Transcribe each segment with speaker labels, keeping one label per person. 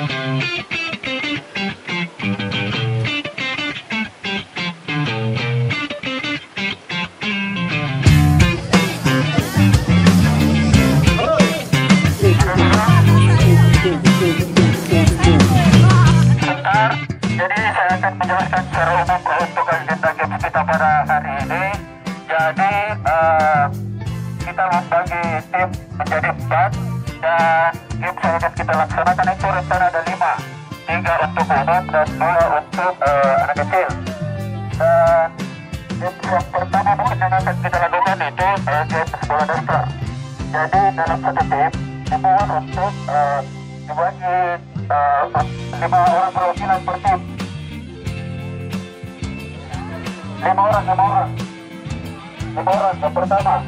Speaker 1: Jadi saya akan menjelaskan secara umum untuk agenda games kita pada hari ini. Jadi kita membagi tim menjadi 4 dan games yang akan kita laksanakan itu rencana ada 5, 3 untuk umum dan 2 untuk anak kecil. Dan games yang pertama mungkin yang akan kita lakukan itu games bola dasar. Jadi dalam satu tim dibuat untuk dibagi 5 orang perwakilan per tim. 5 orang. Yang pertama.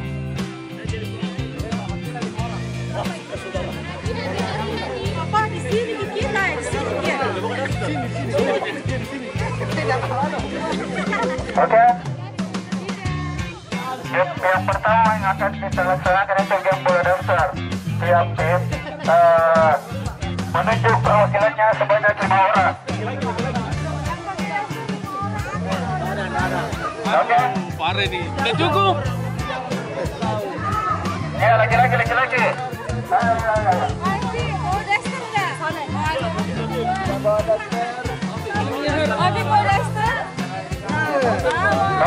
Speaker 2: Apa di sini kita, di sini dia.
Speaker 1: Oke. Yang pertama yang akan kita laksanakan itu game bola dasar. Tiap tim menunjuk perwakilannya sebanyak 5 orang. Oke.
Speaker 3: Parah nih, udah cukup.
Speaker 1: Ya, laki-laki.
Speaker 2: Anjing, mau daster nggak? Abi mau daster?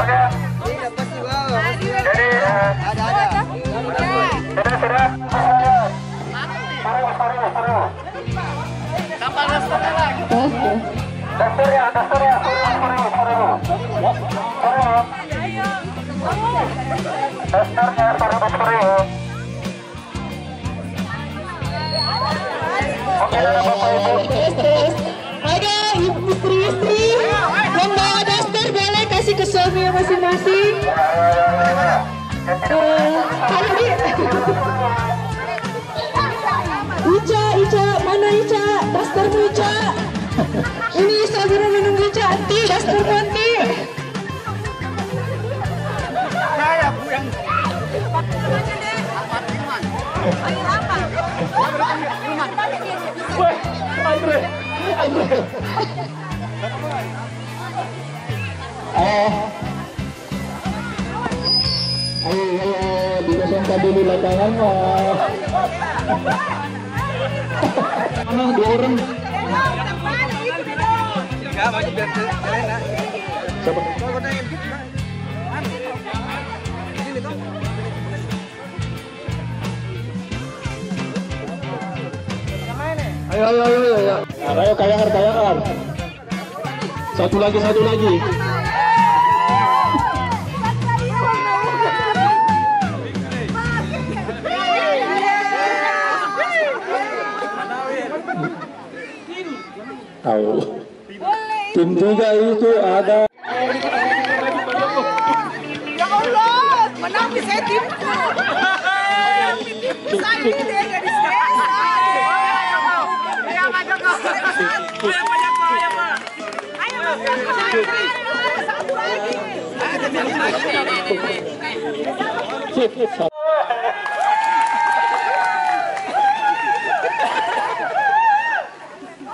Speaker 1: Oke. Jadi sudah. Suruh.
Speaker 3: Kapal dasternya lagi.
Speaker 1: Dasternya. Dasternya suruh. Oke, Bapak Ibu.
Speaker 4: Ada istri-istri yang bawa daster boleh kasih ke suami masing-masing. Ica, mana Ica? Dastermu Ica. Ini Sabira menunggu Ica, anti daster nanti.
Speaker 3: Saya Bu yang
Speaker 1: Andre. Ayo, dikosongkan dulu lapangan. Mana 2 orang?
Speaker 3: enggak baju biar enak.
Speaker 1: Siapa?
Speaker 3: Kalau nanya gitu. Sini tuh.
Speaker 1: Ayo. Ayo kayangan. Satu lagi. Tahu. Tim 3 itu ada.
Speaker 2: Ya Allah, menang di saya timku. Saya ini dia nggak di stres. Ayo ngajak kau. Satu lagi.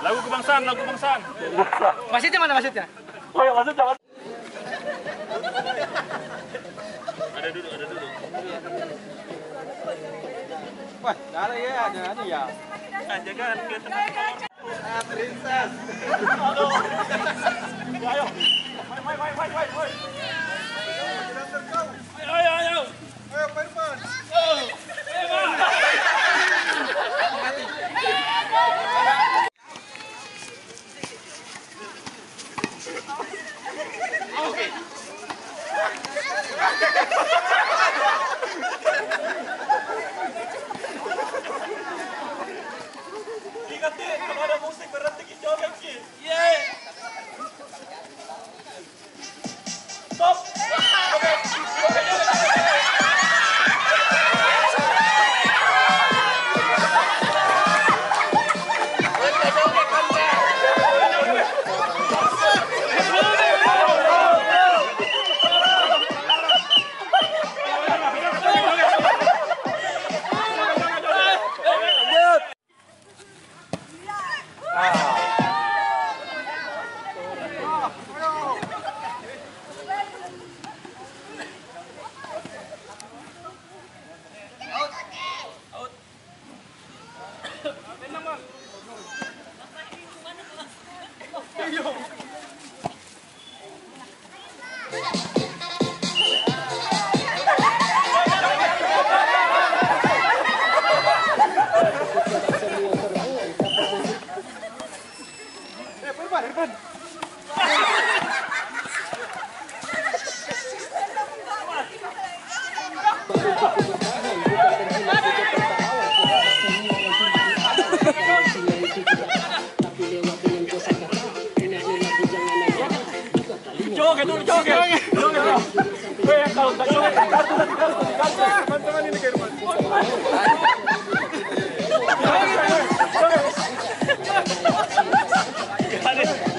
Speaker 3: Lagu kebangsaan. Masjidnya mana masjidnya?
Speaker 1: Oh ya, masuk jangan.
Speaker 3: Ada duduk. Wah, ada ya. Jangan ke tengah. Princess. Ayo. Main. Ayo. Ayo, Firman. Oke. Ingat kalau ada musik berhenti joget. depan. Joget. Weh, kalau tak joget, kartu. Teman-teman ini kayak rumah.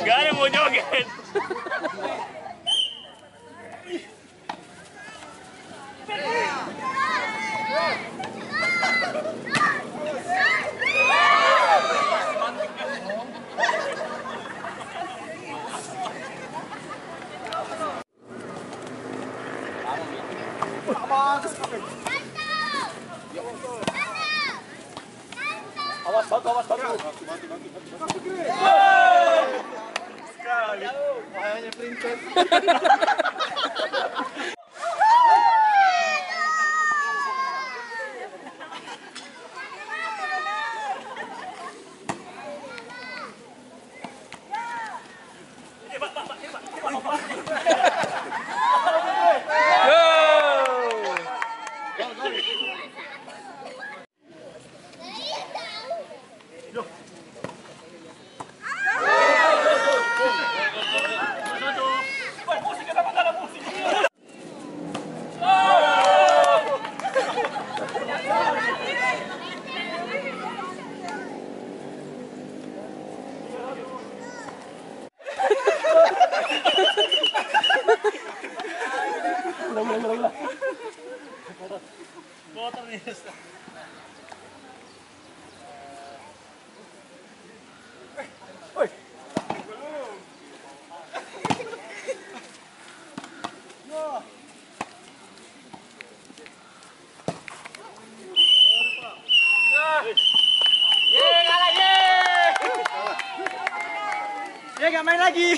Speaker 1: Gak ada mau joget.
Speaker 3: Awas batu. Sekali. Kayaknya princess.
Speaker 1: Kotor nih.
Speaker 3: Dia nggak main lagi.